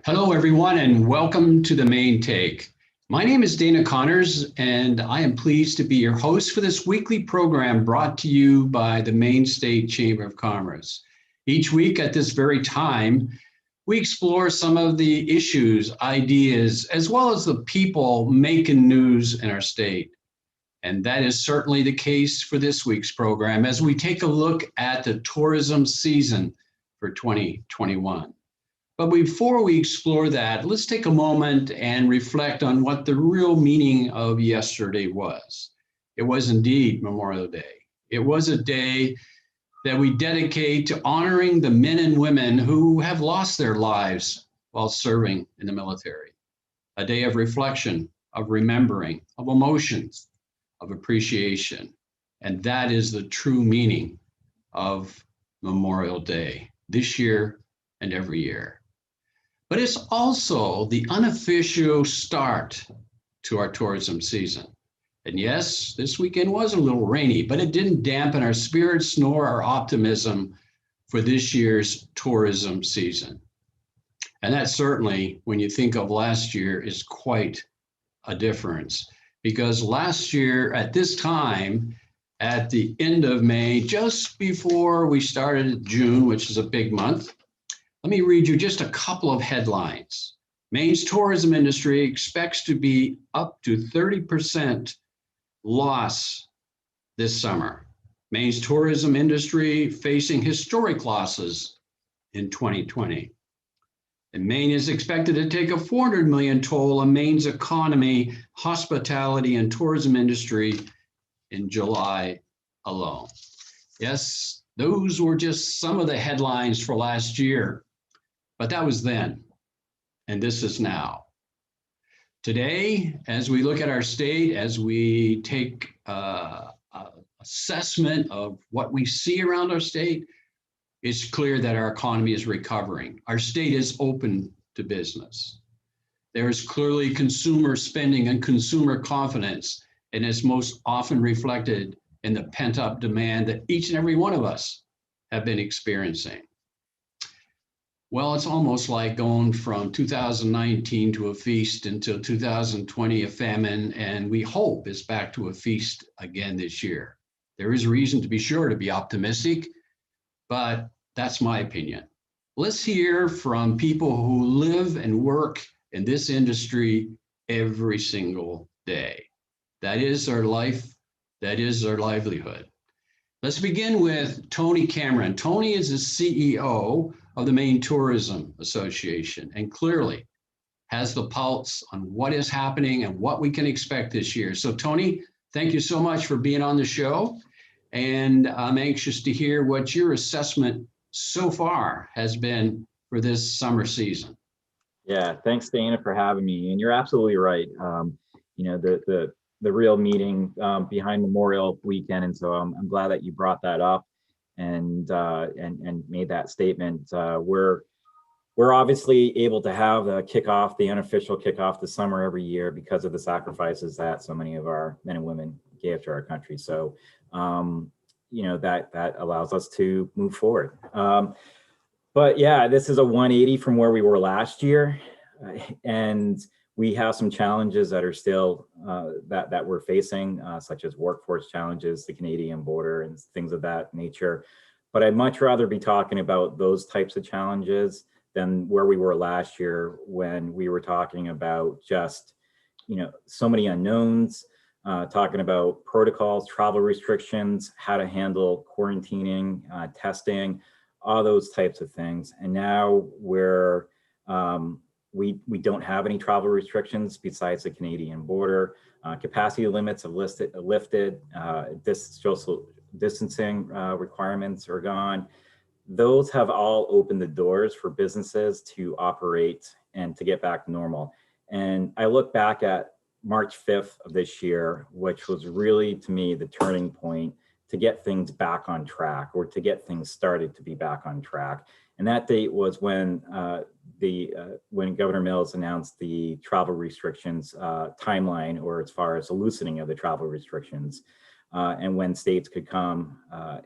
Hello, everyone, and welcome to the Maine Take. My name is Dana Connors, and I am pleased to be your host for this weekly program brought to you by the Maine State Chamber of Commerce. Each week at this very time, we explore some of the issues, ideas, as well as the people making news in our state. And that is certainly the case for this week's program as we take a look at the tourism season for 2021. But before we explore that, let's take a moment and reflect on what the real meaning of yesterday was. It was indeed Memorial Day. It was a day that we dedicate to honoring the men and women who have lost their lives while serving in the military. A day of reflection, of remembering, of emotions, of appreciation. And that is the true meaning of Memorial Day this year and every year. But it's also the unofficial start to our tourism season. And yes, this weekend was a little rainy, but it didn't dampen our spirits nor our optimism for this year's tourism season. And that certainly, when you think of last year, is quite a difference. Because last year at this time, at the end of May, just before we started June, which is a big month, let me read you just a couple of headlines. Maine's tourism industry expects to be up to 30% loss this summer. Maine's tourism industry facing historic losses in 2020. And Maine is expected to take a $400 million toll on Maine's economy, hospitality, and tourism industry in July alone. Yes, those were just some of the headlines for last year. But that was then, and this is now. Today, as we look at our state, as we take assessment of what we see around our state, it's clear that our economy is recovering. Our state is open to business. There is clearly consumer spending and consumer confidence, and it's most often reflected in the pent-up demand that each and every one of us have been experiencing. Well, it's almost like going from 2019 to a feast until 2020, a famine, and we hope it's back to a feast again this year. There is reason to be sure to be optimistic, but that's my opinion. Let's hear from people who live and work in this industry every single day. That is our life, that is our livelihood. Let's begin with Tony Cameron. Tony is the CEO of the Maine Tourism Association and clearly has the pulse on what is happening and what we can expect this year. So Tony, thank you so much for being on the show. And I'm anxious to hear what your assessment so far has been for this summer season. Yeah, thanks Dana for having me. And you're absolutely right. The real meaning behind Memorial Weekend. And so I'm glad that you brought that up and made that statement. We're obviously able to have the kickoff, the unofficial kickoff this summer every year because of the sacrifices that so many of our men and women gave to our country. So, that allows us to move forward. But yeah, this is a 180 from where we were last year. And we have some challenges that are still that we're facing, such as workforce challenges, the Canadian border, and things of that nature. But I'd much rather be talking about those types of challenges than where we were last year when we were talking about just, so many unknowns, talking about protocols, travel restrictions, how to handle quarantining, testing, all those types of things. And now we don't have any travel restrictions besides the Canadian border. Capacity limits have lifted, social distancing requirements are gone. Those have all opened the doors for businesses to operate and to get back to normal. And I look back at March 5th of this year, which was really, to me, the turning point to get things back on track or to get things started to be back on track. And that date was when Governor Mills announced the travel restrictions timeline, or as far as the loosening of the travel restrictions, and when states could come.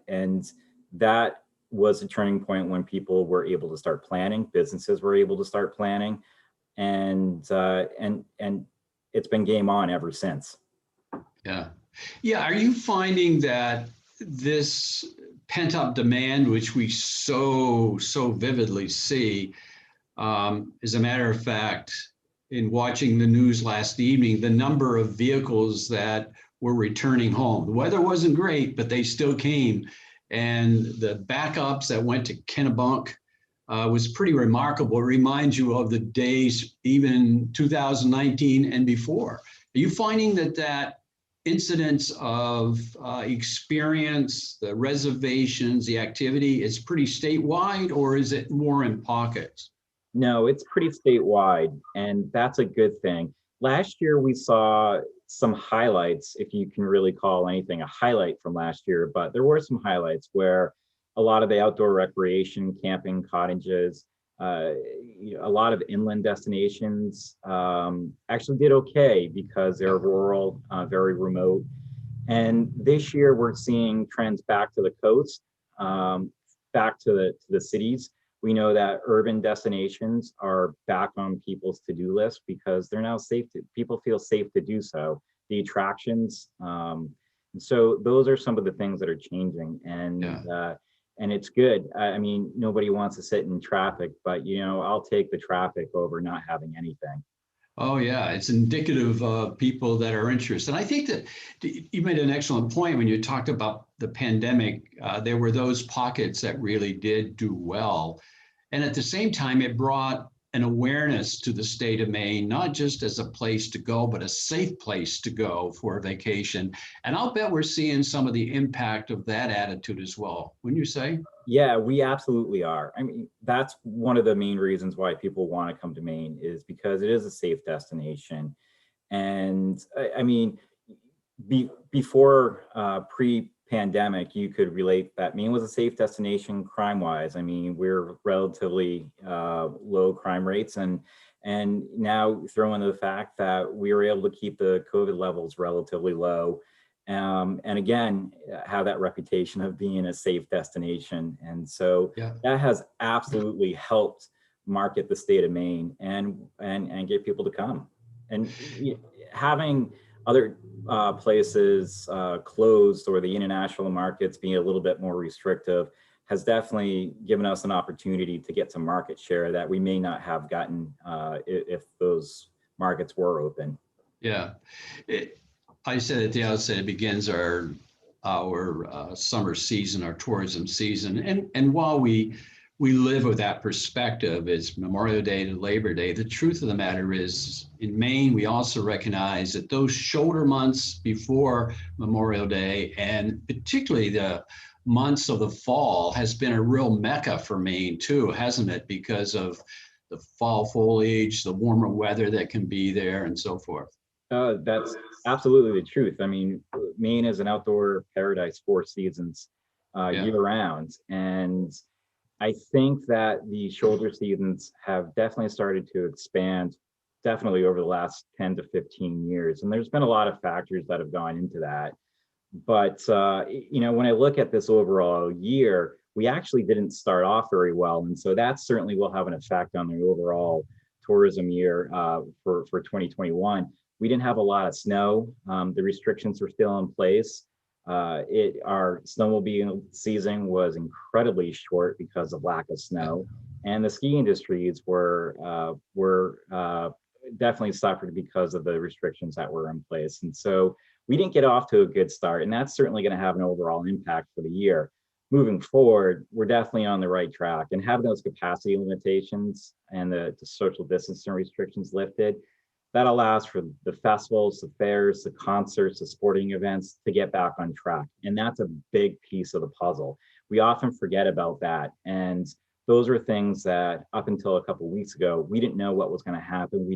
And that was a turning point when people were able to start planning, businesses were able to start planning, and it's been game on ever since. Yeah. Yeah. Are you finding that this pent up demand, which we so vividly see, as a matter of fact, in watching the news last evening, the number of vehicles that were returning home, the weather wasn't great, but they still came. And the backups that went to Kennebunk was pretty remarkable. It reminds you of the days, even 2019 and before. Are you finding that incidence of experience, the reservations, the activity is pretty statewide, or is it more in pockets? No, it's pretty statewide, and that's a good thing. Last year, we saw some highlights, if you can really call anything a highlight from last year, but there were some highlights where a lot of the outdoor recreation, camping, cottages, a lot of inland destinations actually did okay because they're rural, very remote. And this year, we're seeing trends back to the coast, back to the cities. We know that urban destinations are back on people's to-do list because they're now safe. People feel safe to do so. The attractions, and so those are some of the things that are changing, and it's good. I mean, nobody wants to sit in traffic, but I'll take the traffic over not having anything. Oh, yeah, it's indicative of people that are interested. And I think that you made an excellent point when you talked about the pandemic. There were those pockets that really did do well. And at the same time, it brought an awareness to the state of Maine, not just as a place to go, but a safe place to go for a vacation. And I'll bet we're seeing some of the impact of that attitude as well, wouldn't you say? Yeah, we absolutely are. I mean, that's one of the main reasons why people want to come to Maine is because it is a safe destination. And I mean, before pre-pandemic, you could relate that Maine was a safe destination crime-wise. I mean, we're relatively low crime rates, and now throw in the fact that we were able to keep the COVID levels relatively low. And again, have that reputation of being a safe destination. And so that has absolutely helped market the state of Maine and get people to come. And having other places closed or the international markets being a little bit more restrictive has definitely given us an opportunity to get some market share that we may not have gotten if those markets were open. Yeah. I said at the outset, it begins our summer season, our tourism season. And while we live with that perspective, it's Memorial Day to Labor Day, the truth of the matter is in Maine, we also recognize that those shoulder months before Memorial Day, and particularly the months of the fall, has been a real mecca for Maine too, hasn't it? Because of the fall foliage, the warmer weather that can be there and so forth. That's absolutely the truth. I mean, Maine is an outdoor paradise, 4 seasons year round. And I think that the shoulder seasons have definitely started to expand, definitely over the last 10 to 15 years. And there's been a lot of factors that have gone into that. But, when I look at this overall year, we actually didn't start off very well. And so that certainly will have an effect on the overall tourism year for 2021. We didn't have a lot of snow. The restrictions were still in place. Our snowmobile season was incredibly short because of lack of snow, and the ski industries were definitely suffered because of the restrictions that were in place. And so we didn't get off to a good start, and that's certainly going to have an overall impact for the year. Moving forward, we're definitely on the right track, and having those capacity limitations and the social distancing restrictions lifted, that allows for the festivals, the fairs, the concerts, the sporting events to get back on track. And that's a big piece of the puzzle. We often forget about that. And those are things that up until a couple of weeks ago, we didn't know what was going to happen.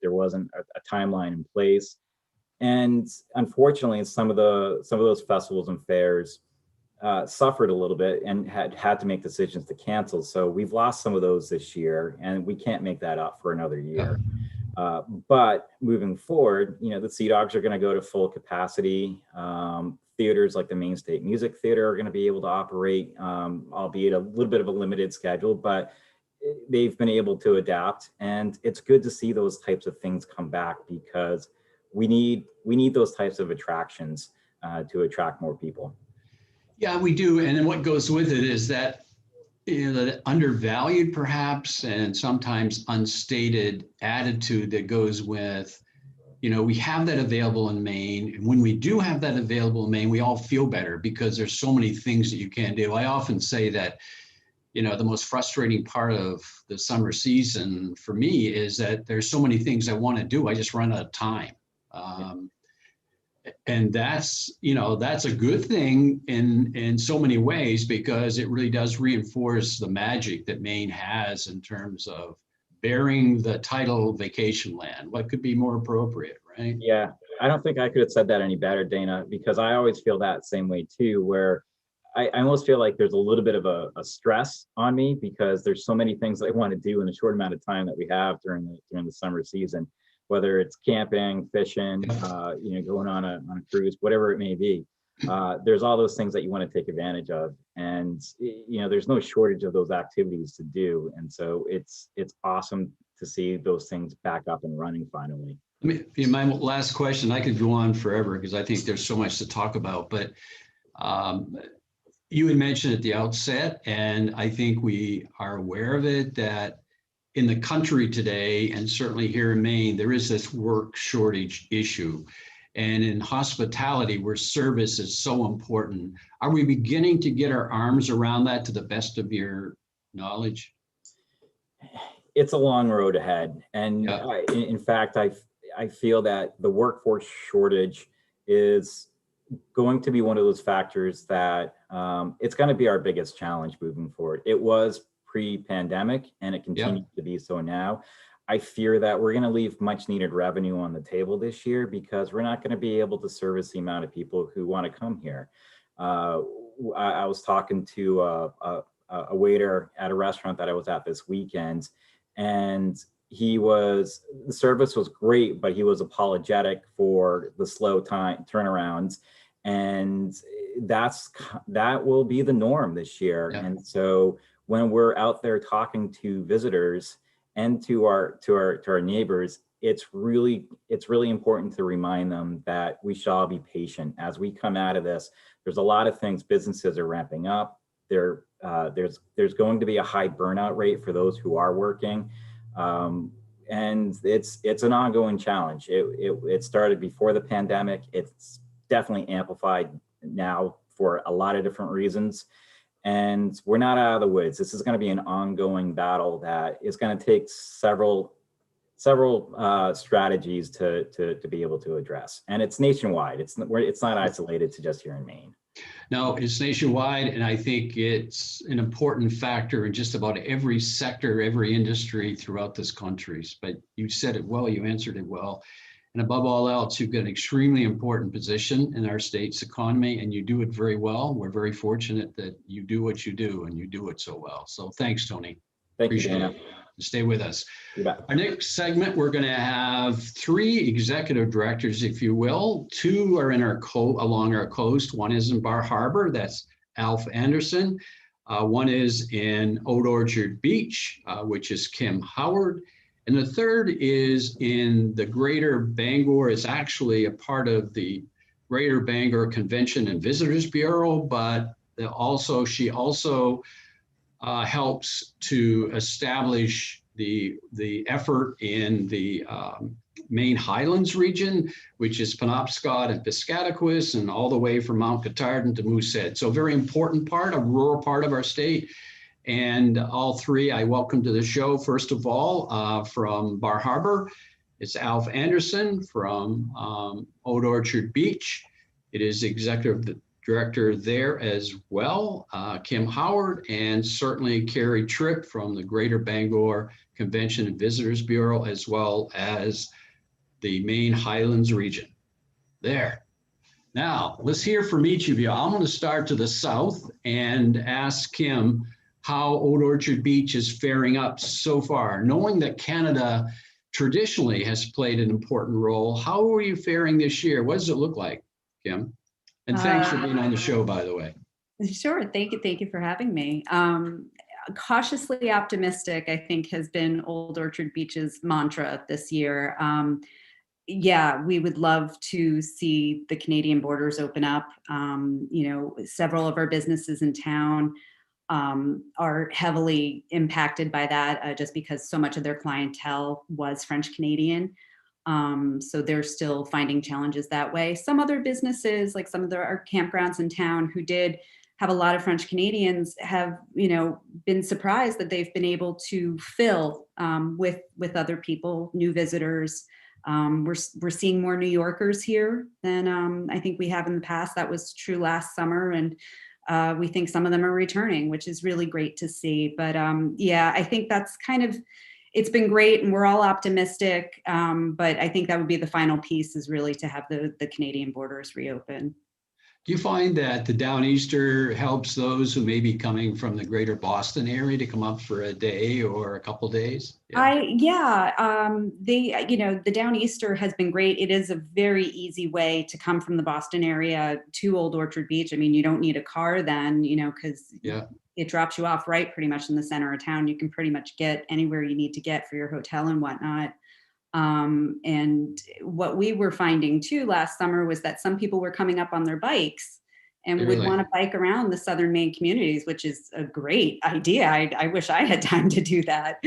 There wasn't a timeline in place. And unfortunately, some of those festivals and fairs suffered a little bit and had to make decisions to cancel. So we've lost some of those this year, and we can't make that up for another year. But moving forward, the Sea Dogs are going to go to full capacity theaters like the Maine State Music Theater are going to be able to operate, albeit a little bit of a limited schedule, but they've been able to adapt. And it's good to see those types of things come back, because we need those types of attractions to attract more people. Yeah, we do. And then what goes with it is that, the undervalued perhaps, and sometimes unstated attitude that goes with, we have that available in Maine. And when we do have that available in Maine, we all feel better because there's so many things that you can do. I often say that, the most frustrating part of the summer season for me is that there's so many things I want to do. I just run out of time. And that's a good thing in so many ways, because it really does reinforce the magic that Maine has in terms of bearing the title vacation land. What could be more appropriate, right? Yeah, I don't think I could have said that any better, Dana, because I always feel that same way too, where I almost feel like there's a little bit of a stress on me, because there's so many things I want to do in the short amount of time that we have during the summer season, whether it's camping, fishing, going on a cruise, whatever it may be. There's all those things that you want to take advantage of, and there's no shortage of those activities to do. And so it's awesome to see those things back up and running finally. My last question, I could go on forever because I think there's so much to talk about, but you had mentioned at the outset, and I think we are aware of it, that in the country today, and certainly here in Maine, there is this work shortage issue. And in hospitality, where service is so important, are we beginning to get our arms around that to the best of your knowledge? It's a long road ahead. And in fact, I feel that the workforce shortage is going to be one of those factors that it's going to be our biggest challenge moving forward. It was pre-pandemic, and it continues to be so now. I fear that we're going to leave much needed revenue on the table this year, because we're not going to be able to service the amount of people who want to come here. I was talking to a waiter at a restaurant that I was at this weekend, and the service was great, but he was apologetic for the slow time turnarounds. And that will be the norm this year. Yeah. And so when we're out there talking to visitors and to our neighbors, it's really important to remind them that we should all be patient as we come out of this. There's a lot of things. Businesses are ramping up. There's going to be a high burnout rate for those who are working, and it's an ongoing challenge. It started before the pandemic. It's definitely amplified now for a lot of different reasons. And we're not out of the woods. This is going to be an ongoing battle that is going to take several strategies to be able to address. And it's nationwide. It's not isolated to just here in Maine. No, it's nationwide, and I think it's an important factor in just about every sector, every industry throughout this country. But you said it well, you answered it well. And above all else, you've got an extremely important position in our state's economy, and you do it very well. We're very fortunate that you do what you do, and you do it so well. So thanks, Tony. Thank you, Dana. Stay with us. You bet. Our next segment, we're going to have 3 executive directors, if you will. 2 are in along our coast. One is in Bar Harbor. That's Alf Anderson. One is in Old Orchard Beach, which is Kim Howard. And the third is in the Greater Bangor. It's actually a part of the Greater Bangor Convention and Visitors Bureau, but she also helps to establish the effort in the Maine Highlands region, which is Penobscot and Piscataquis, and all the way from Mount Catardhan to Moosehead. So a very important part, a rural part of our state. And all 3 I welcome to the show. First of all, from Bar Harbor, it's Alf Anderson from Old Orchard Beach. It is executive director there as well, Kim Howard, and certainly Kerrie Tripp from the Greater Bangor Convention and Visitors Bureau, as well as the Maine Highlands region. There. Now, let's hear from each of you. I'm going to start to the south and ask Kim how Old Orchard Beach is faring up so far. Knowing that Canada traditionally has played an important role, how are you faring this year? What does it look like, Kim? And thanks for being on the show, by the way. Sure. Thank you. Thank you for having me. Cautiously optimistic, I think, has been Old Orchard Beach's mantra this year. Yeah, we would love to see the Canadian borders open up. Several of our businesses in town are heavily impacted by that just because so much of their clientele was French Canadian. So they're still finding challenges that way. Some other businesses, like some of our campgrounds in town who did have a lot of French Canadians, have been surprised that they've been able to fill with other people, new visitors. We're seeing more New Yorkers here than I think we have in the past. That was true last summer, and we think some of them are returning, which is really great to see. But yeah, I think that's it's been great, and we're all optimistic. But I think that would be the final piece, is really to have the Canadian borders reopen. Do you find that the Downeaster helps those who may be coming from the greater Boston area to come up for a day or a couple days? The Downeaster has been great. It is a very easy way to come from the Boston area to Old Orchard Beach. I mean, you don't need a car then, because it drops you off right pretty much in the center of town. You can pretty much get anywhere you need to get for your hotel and whatnot. And what we were finding too last summer was that some people were coming up on their bikes and would want to bike around the southern Maine communities, which is a great idea. I wish I had time to do that.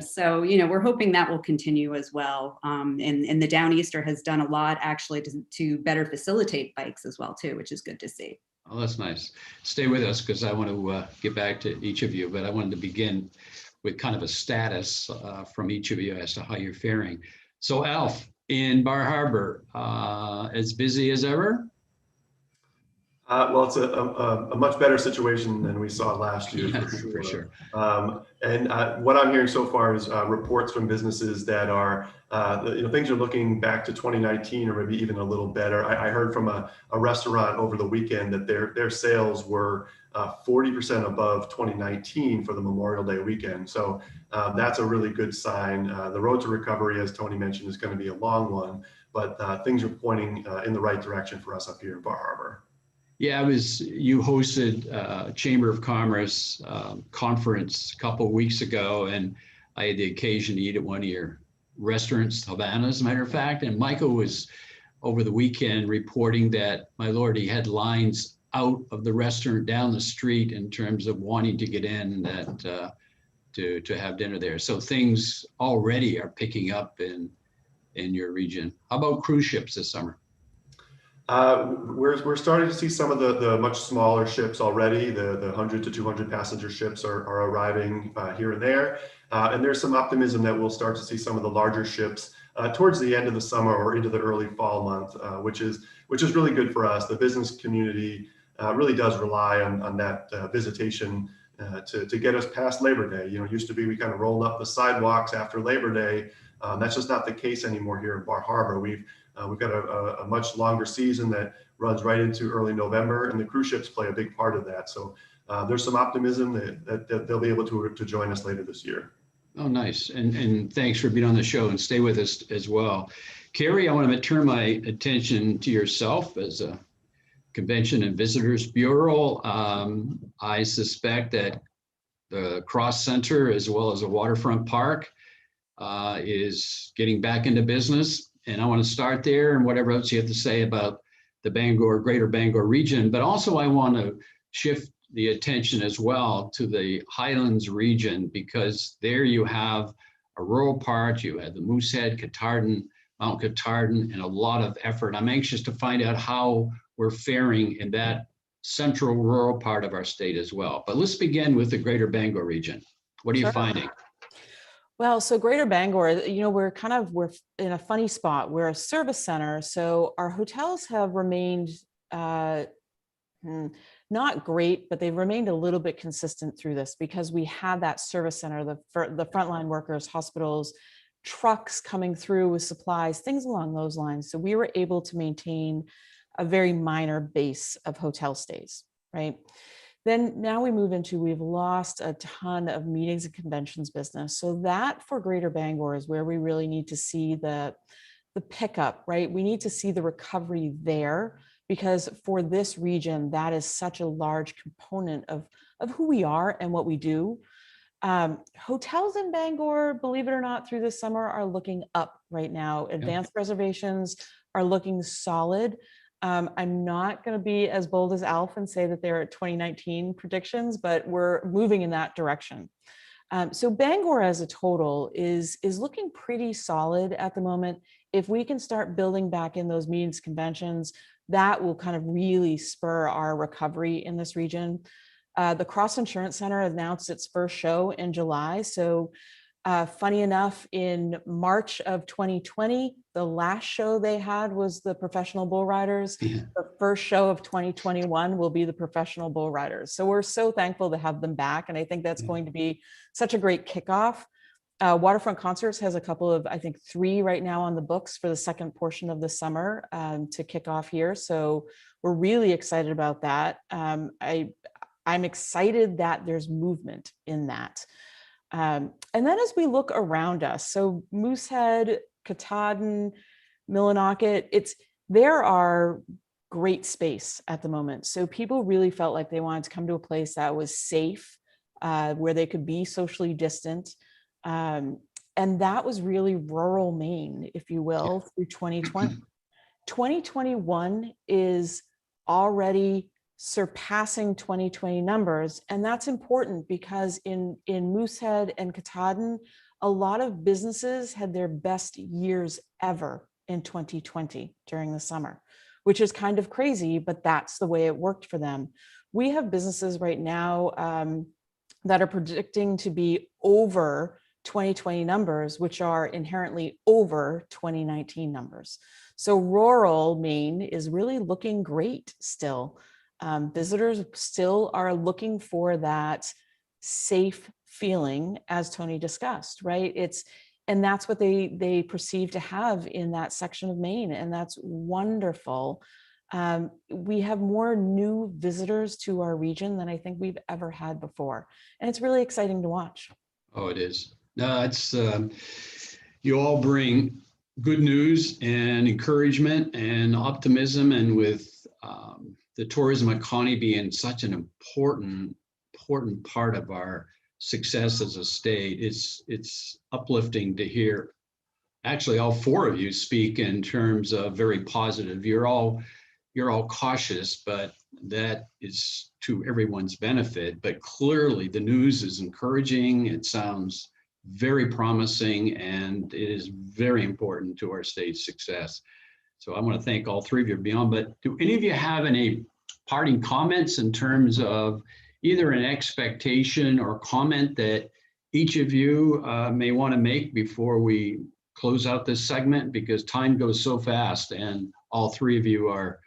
So, we're hoping that will continue as well. And the Downeaster has done a lot actually to better facilitate bikes as well too, which is good to see. Oh, that's nice. Stay with us because I want to get back to each of you, but I wanted to begin with kind of a status from each of you as to how you're faring. So Alf, in Bar Harbor, as busy as ever? Well, it's a much better situation than we saw last year. Yes, for sure. And what I'm hearing so far is reports from businesses that are, things are looking back to 2019 or maybe even a little better. I heard from a restaurant over the weekend that their sales were 40% above 2019 for the Memorial Day weekend. So that's a really good sign. The road to recovery, as Tony mentioned, is going to be a long one, but things are pointing in the right direction for us up here in Bar Harbor. Yeah, you hosted a Chamber of Commerce conference a couple of weeks ago, and I had the occasion to eat at one of your restaurants, Havana, as a matter of fact. And Michael was over the weekend reporting that, my Lord, he had lines out of the restaurant down the street in terms of wanting to get in to have dinner there. So things already are picking up in your region. How about cruise ships this summer? We're starting to see some of the much smaller ships already. The 100 to 200 passenger ships are arriving here and there. And there's some optimism that we'll start to see some of the larger ships towards the end of the summer or into the early fall month, which is really good for us. The business community really does rely on that visitation to get us past Labor Day. It used to be we kind of rolled up the sidewalks after Labor Day. That's just not the case anymore here in Bar Harbor. We've got a much longer season that runs right into early November, and the cruise ships play a big part of that. So there's some optimism that they'll be able to join us later this year. Oh, nice. And thanks for being on the show, and stay with us as well. Kerrie, I want to turn my attention to yourself as a Convention and Visitors Bureau. I suspect that the Cross Center, as well as a waterfront park, is getting back into business. And I want to start there and whatever else you have to say about the greater Bangor region. But also I want to shift the attention as well to the Highlands region, because there you have a rural part, you have the Moosehead, Mount Catardin, and a lot of effort. I'm anxious to find out how we're faring in that central rural part of our state as well. But let's begin with the greater Bangor region. What are you finding? Well, so Greater Bangor, we're in a funny spot. We're a service center, so our hotels have remained not great, but they've remained a little bit consistent through this because we have that service center, the frontline workers, hospitals, trucks coming through with supplies, things along those lines. So we were able to maintain a very minor base of hotel stays, right? Then now we move into, we've lost a ton of meetings and conventions business. So that for Greater Bangor is where we really need to see the pickup, right? We need to see the recovery there because for this region, that is such a large component of who we are and what we do. Hotels in Bangor, believe it or not, through this summer are looking up right now. Advanced reservations are looking solid. I'm not going to be as bold as Alf and say that they're at 2019 predictions, but we're moving in that direction. So Bangor as a total is looking pretty solid at the moment. If we can start building back in those meetings, conventions, that will kind of really spur our recovery in this region. The Cross Insurance Center announced its first show in July. So funny enough, in March of 2020, the last show they had was the Professional Bull Riders. Yeah. The first show of 2021 will be the Professional Bull Riders. So we're so thankful to have them back. And I think that's going to be such a great kickoff. Waterfront Concerts has a couple of, I think 3 right now on the books for the second portion of the summer to kick off here. So we're really excited about that. I'm excited that there's movement in that. And then as we look around us, so Moosehead, Katahdin, Millinocket, there are great space at the moment. So people really felt like they wanted to come to a place that was safe, where they could be socially distant. And that was really rural Maine, if you will, through 2020. 2021 is already surpassing 2020 numbers. And that's important because in Moosehead and Katahdin, a lot of businesses had their best years ever in 2020 during the summer, which is kind of crazy, but that's the way it worked for them. We have businesses right now that are predicting to be over 2020 numbers, which are inherently over 2019 numbers. So rural Maine is really looking great still. Visitors still are looking for that safe feeling, as Tony discussed, right? And that's what they perceive to have in that section of Maine, and that's wonderful. We have more new visitors to our region than I think we've ever had before, and it's really exciting to watch. Oh, it is. No, it's you all bring good news and encouragement and optimism, and with the tourism economy being such an important part of our success as a state, it's uplifting to hear actually all 4 of you speak in terms of very positive. You're all cautious, but that is to everyone's benefit. But clearly the news is encouraging. It sounds very promising, and it is very important to our state's success. So I want to thank all 3 of you beyond, but do any of you have any parting comments in terms of either an expectation or comment that each of you may want to make before we close out this segment? Because time goes so fast, and all 3 of you are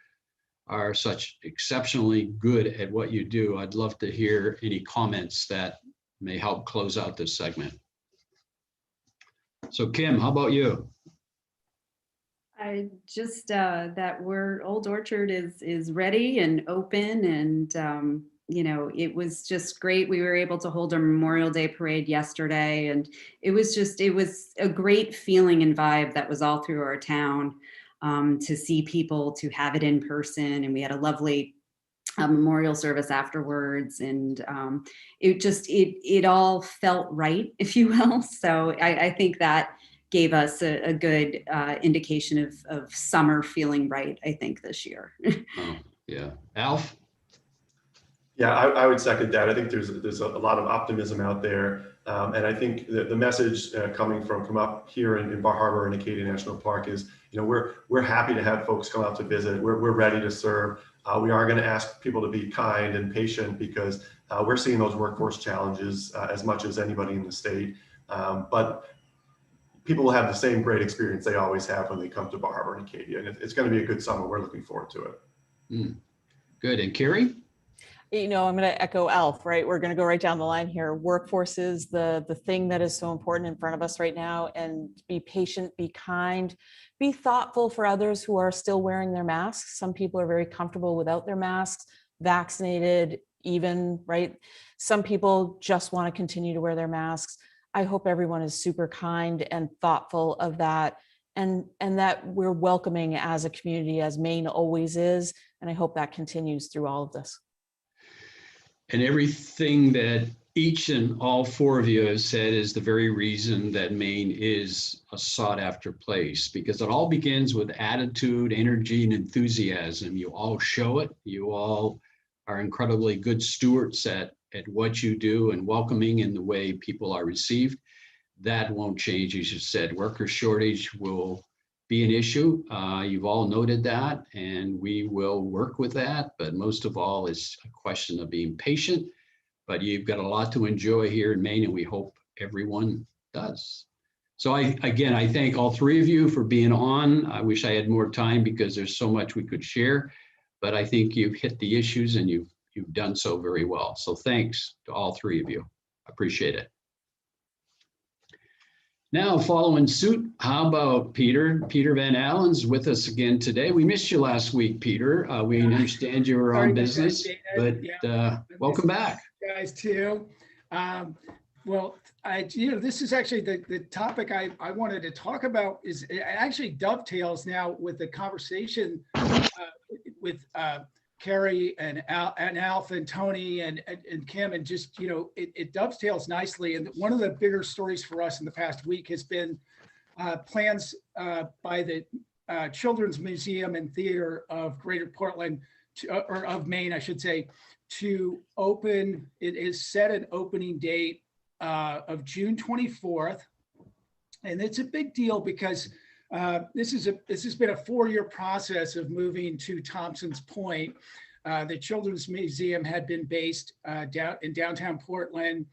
such exceptionally good at what you do. I'd love to hear any comments that may help close out this segment. So Kim, how about you? I just that Old Orchard is ready and open, and you know, it was just great. We were able to hold a Memorial Day parade yesterday, and it was a great feeling and vibe that was all through our town, to see people, to have it in person, and we had a lovely memorial service afterwards, and it all felt right, if you will. So I think that gave us a good indication of summer feeling right, I think, this year. Oh, yeah. Alf? Yeah, I would second that. I think there's a lot of optimism out there. And I think the message coming from up here in Bar Harbor and Acadia National Park is, you know, we're happy to have folks come out to visit. We're ready to serve. We are going to ask people to be kind and patient, because we're seeing those workforce challenges as much as anybody in the state. But people will have the same great experience they always have when they come to Bar Harbor and Acadia. And it's going to be a good summer. We're looking forward to it. Good. And Kerrie? You know, I'm going to echo Alf, right? We're going to go right down the line here. Workforce is the thing that is so important in front of us right now. And be patient, be kind, be thoughtful for others who are still wearing their masks. Some people are very comfortable without their masks, vaccinated even, right? Some people just want to continue to wear their masks. I hope everyone is super kind and thoughtful of that. and that we're welcoming as a community, as Maine always is. And I hope that continues through all of this. And everything that each and all four of you have said is the very reason that Maine is a sought after place, because it all begins with attitude, energy, and enthusiasm. You all show it. You all are incredibly good stewards at what you do and welcoming in the way people are received. That won't change, as you said. Worker shortage will be an issue. You've all noted that, and we will work with that. But most of all, it's a question of being patient. But you've got a lot to enjoy here in Maine, and we hope everyone does. So I thank all three of you for being on. I wish I had more time because there's so much we could share, but I think you've hit the issues and you've done so very well. So thanks to all three of you. I appreciate it. Now, following suit, how about Peter? Peter Van Allen's with us again today. We missed you last week, Peter. We understand you were on business, but welcome back. Guys too. Well, this is actually the topic I wanted to talk about. Is it actually dovetails now with the conversation with Kerrie and Alf and Tony and Kim, and just, it dovetails nicely. And one of the bigger stories for us in the past week has been plans by the Children's Museum and Theater of Greater Portland, or of Maine, I should say, to open. It is set an opening date of June 24th. And it's a big deal because this has been a 4-year process of moving to Thompson's Point. The Children's Museum had been based down in downtown Portland.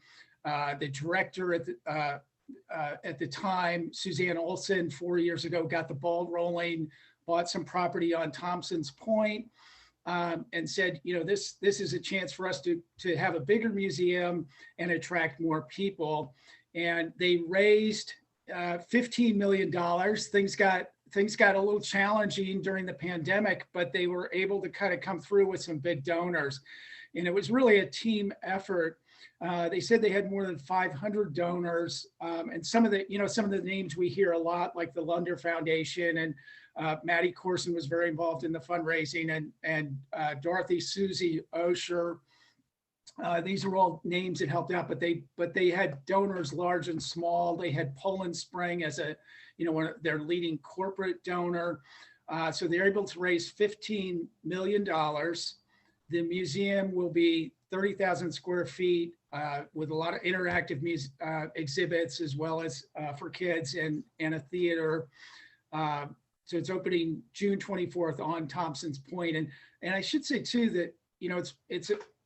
The director at the time, Suzanne Olson, 4 years ago, got the ball rolling, bought some property on Thompson's Point, and said, this is a chance for us to have a bigger museum and attract more people. And they raised $15 million. Things got a little challenging during the pandemic, but they were able to kind of come through with some big donors. And it was really a team effort. They said they had more than 500 donors, and some of the names we hear a lot, like the Lunder Foundation, and Maddie Corson was very involved in the fundraising, and Dorothy Susie Osher. These are all names that helped out, but they had donors large and small. They had Poland Spring as one of their leading corporate donor. So they're able to raise $15 million. The museum will be 30,000 square feet with a lot of interactive exhibits, as well as for kids and a theater. So it's opening June 24th on Thompson's Point. And I should say too that,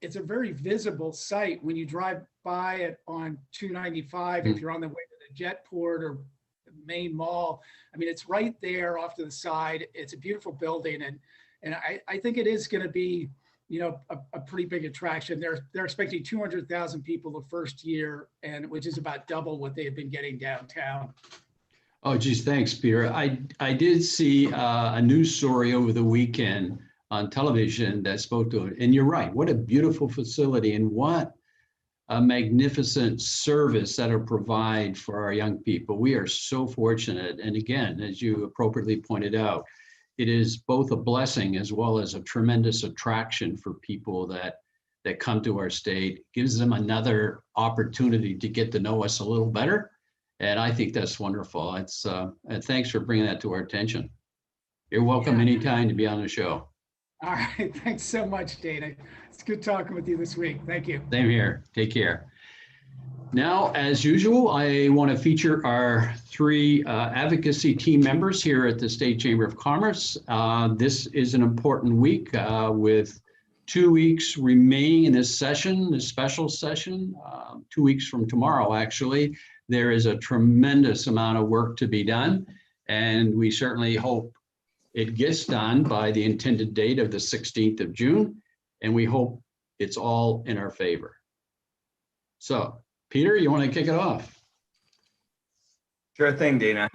it's a very visible site when you drive by it on 295. If you're on the way to the Jetport or Main Mall, I mean, it's right there off to the side. It's a beautiful building, and I think it is going to be, a pretty big attraction. They're expecting 200,000 people the first year, and which is about double what they have been getting downtown. Oh, geez, thanks, Peter. I did see a news story over the weekend on television that spoke to it. And you're right, what a beautiful facility, and what a magnificent service that'll provide for our young people. We are so fortunate. And again, as you appropriately pointed out, it is both a blessing as well as a tremendous attraction for people that come to our state. It gives them another opportunity to get to know us a little better. And I think that's wonderful. It's and thanks for bringing that to our attention. You're welcome anytime to be on the show. All right. Thanks so much, Dana. It's good talking with you this week. Thank you. Same here. Take care. Now, as usual, I want to feature our three advocacy team members here at the State Chamber of Commerce. This is an important week with 2 weeks remaining in this session, this special session, 2 weeks from tomorrow, actually. There is a tremendous amount of work to be done, and we certainly hope it gets done by the intended date of the 16th of June, and we hope it's all in our favor. So, Peter, you want to kick it off? Sure thing, Dana.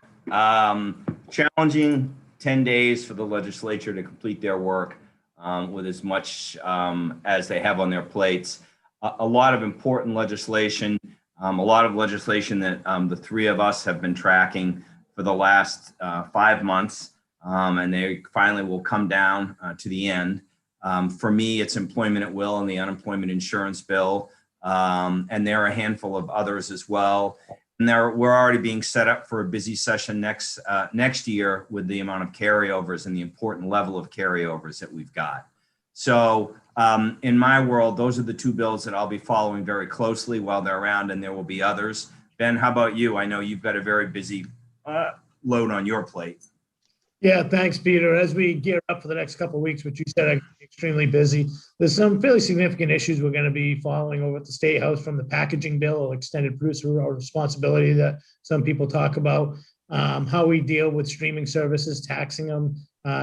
Challenging 10 days for the legislature to complete their work with as much as they have on their plates. A lot of important legislation, a lot of legislation that the three of us have been tracking for the last 5 months, and they finally will come down to the end. For me, it's employment at will and the unemployment insurance bill, and there are a handful of others as well. And we're already being set up for a busy session next year with the amount of carryovers and the important level of carryovers that we've got. So in my world, those are the two bills that I'll be following very closely while they're around, and there will be others. Ben, how about you? I know you've got a very busy load on your plate. Yeah, thanks, Peter. As we gear up for the next couple of weeks, which you said are extremely busy, there's some fairly significant issues we're going to be following over at the State House, from the packaging bill or extended producer responsibility that some people talk about, how we deal with streaming services, taxing them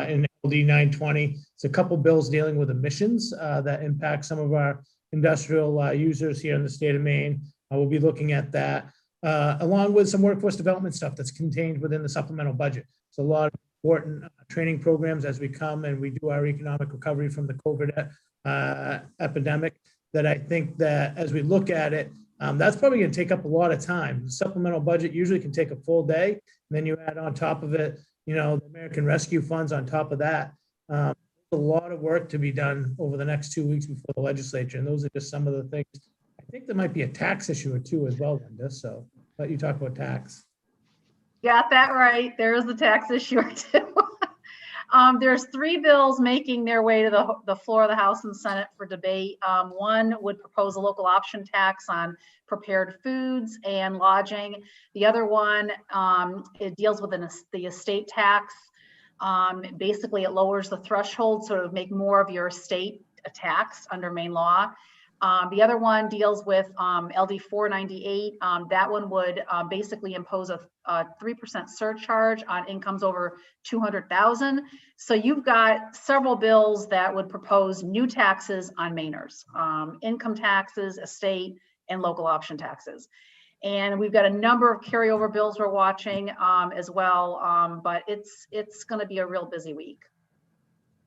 in LD 920. It's a couple bills dealing with emissions that impact some of our industrial users here in the state of Maine. We'll be looking at that, along with some workforce development stuff that's contained within the supplemental budget. It's a lot of important training programs as we come and we do our economic recovery from the COVID epidemic, that I think that as we look at it, that's probably going to take up a lot of time. The supplemental budget usually can take a full day, and then you add on top of it, the American Rescue Funds on top of that. A lot of work to be done over the next 2 weeks before the legislature, and those are just some of the things. I think there might be a tax issue or two as well, Linda, so let you talk about tax. Got that right. There is the tax issue too. There's 3 bills making their way to the floor of the House and Senate for debate. One would propose a local option tax on prepared foods and lodging. The other one, it deals with the estate tax. Basically, it lowers the threshold, so it would make more of your estate a tax under Maine law. The other one deals with LD 498. That one would basically impose a 3% surcharge on incomes over 200,000. So you've got several bills that would propose new taxes on Mainers, income taxes, estate, and local option taxes. And we've got a number of carryover bills we're watching as well, but it's going to be a real busy week.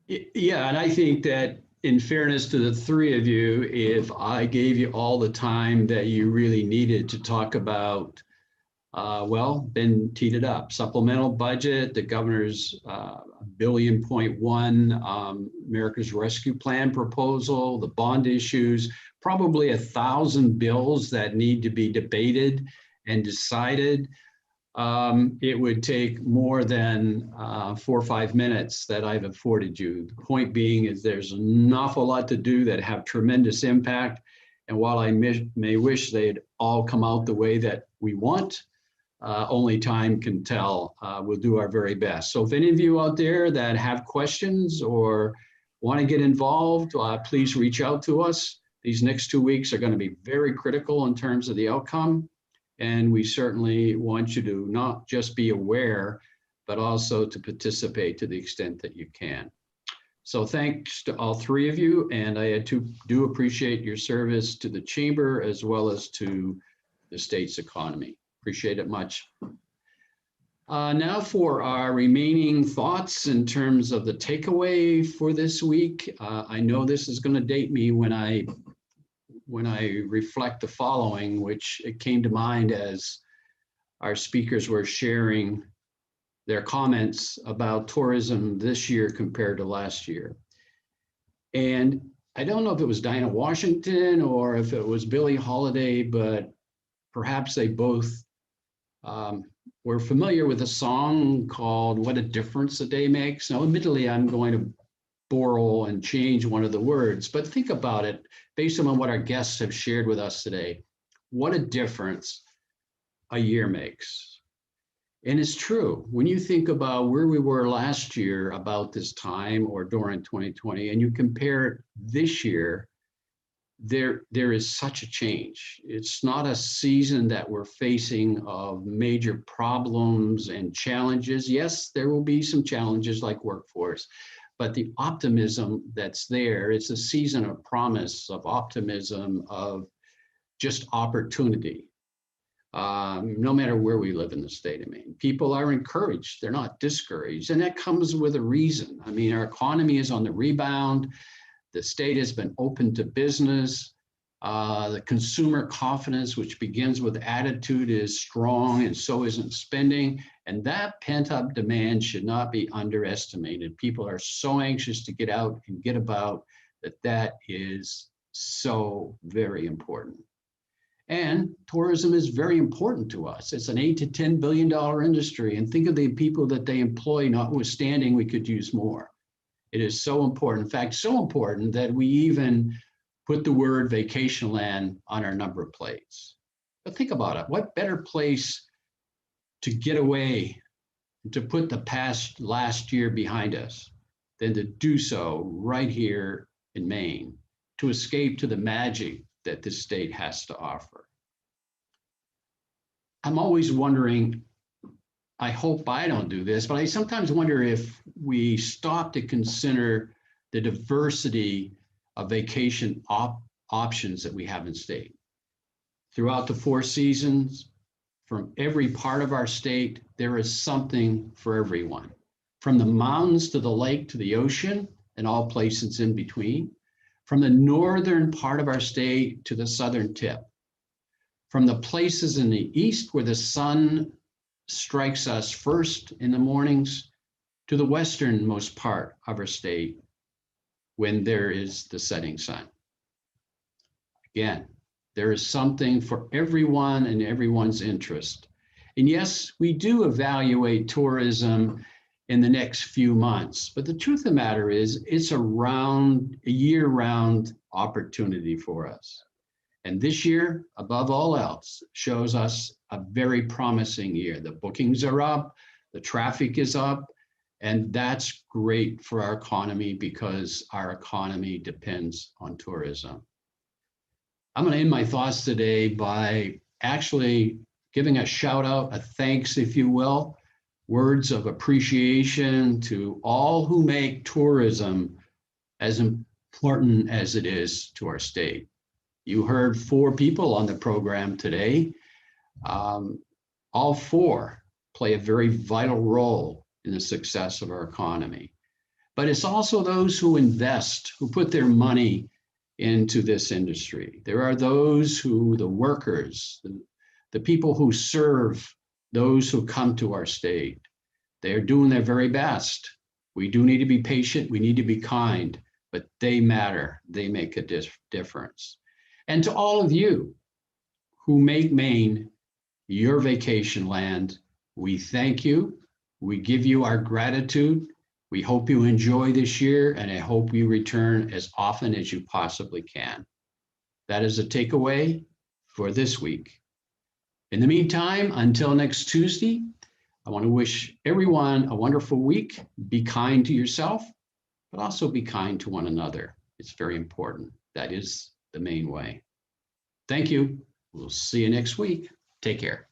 Yeah, and I think that in fairness to the 3 of you, if I gave you all the time that you really needed to talk about, Ben teed it up, supplemental budget, the governor's $1.1 billion America's Rescue Plan proposal, the bond issues, probably 1,000 bills that need to be debated and decided. It would take more than 4 or 5 minutes that I've afforded you. The point being is there's an awful lot to do that have tremendous impact. And while I may wish they'd all come out the way that we want, only time can tell. We'll do our very best. So if any of you out there that have questions or want to get involved, please reach out to us. These next 2 weeks are going to be very critical in terms of the outcome. And we certainly want you to not just be aware, but also to participate to the extent that you can. So thanks to all 3 of you. And I do appreciate your service to the chamber as well as to the state's economy. Appreciate it much. Now for our remaining thoughts in terms of the takeaway for this week. I know this is going to date me when I reflect the following, which it came to mind as our speakers were sharing their comments about tourism this year compared to last year. And I don't know if it was Dinah Washington or if it was Billie Holiday, but perhaps they both were familiar with a song called What a Difference a Day Makes. Now, admittedly, I'm going to borrow and change one of the words, but think about it based on what our guests have shared with us today. What a difference a year makes. And it's true. When you think about where we were last year about this time or during 2020, and you compare it this year, there is such a change. It's not a season that we're facing of major problems and challenges. Yes, there will be some challenges like workforce, but the optimism that's there, it's a season of promise, of optimism, of just opportunity. No matter where we live in the state of Maine, people are encouraged, they're not discouraged, and that comes with a reason. I mean, our economy is on the rebound. The state has been open to business. The consumer confidence, which begins with attitude, is strong, and so isn't spending. And that pent-up demand should not be underestimated. People are so anxious to get out and get about that is so very important. And tourism is very important to us. It's an $8 to $10 billion industry. And think of the people that they employ, notwithstanding we could use more. It is so important. In fact, so important that we even put the word vacation land on our number plates. But think about it. What better place to get away, to put the last year behind us, than to do so right here in Maine, to escape to the magic that this state has to offer. I'm always wondering, I hope I don't do this, but I sometimes wonder if we stop to consider the diversity of vacation options that we have in state. Throughout the 4 seasons, from every part of our state, there is something for everyone. From the mountains to the lake to the ocean and all places in between. From the northern part of our state to the southern tip. From the places in the east where the sun strikes us first in the mornings to the westernmost part of our state when there is the setting sun. Again, there is something for everyone and everyone's interest. And yes, we do evaluate tourism in the next few months, but the truth of the matter is it's a year-round opportunity for us. And this year, above all else, shows us a very promising year. The bookings are up, the traffic is up, and that's great for our economy because our economy depends on tourism. I'm going to end my thoughts today by actually giving a shout out, a thanks, if you will, words of appreciation to all who make tourism as important as it is to our state. You heard 4 people on the program today. All 4 play a very vital role in the success of our economy. But it's also those who invest, who put their money into this industry. There are those who, the workers, the people who serve those who come to our state. They're doing their very best. We do need to be patient, we need to be kind, but they matter, they make a difference. And to all of you who make Maine your vacation land, we thank you. We give you our gratitude. We hope you enjoy this year, and I hope you return as often as you possibly can. That is a takeaway for this week. In the meantime, until next Tuesday, I want to wish everyone a wonderful week. Be kind to yourself, but also be kind to one another. It's very important. That is the main way. Thank you. We'll see you next week. Take care.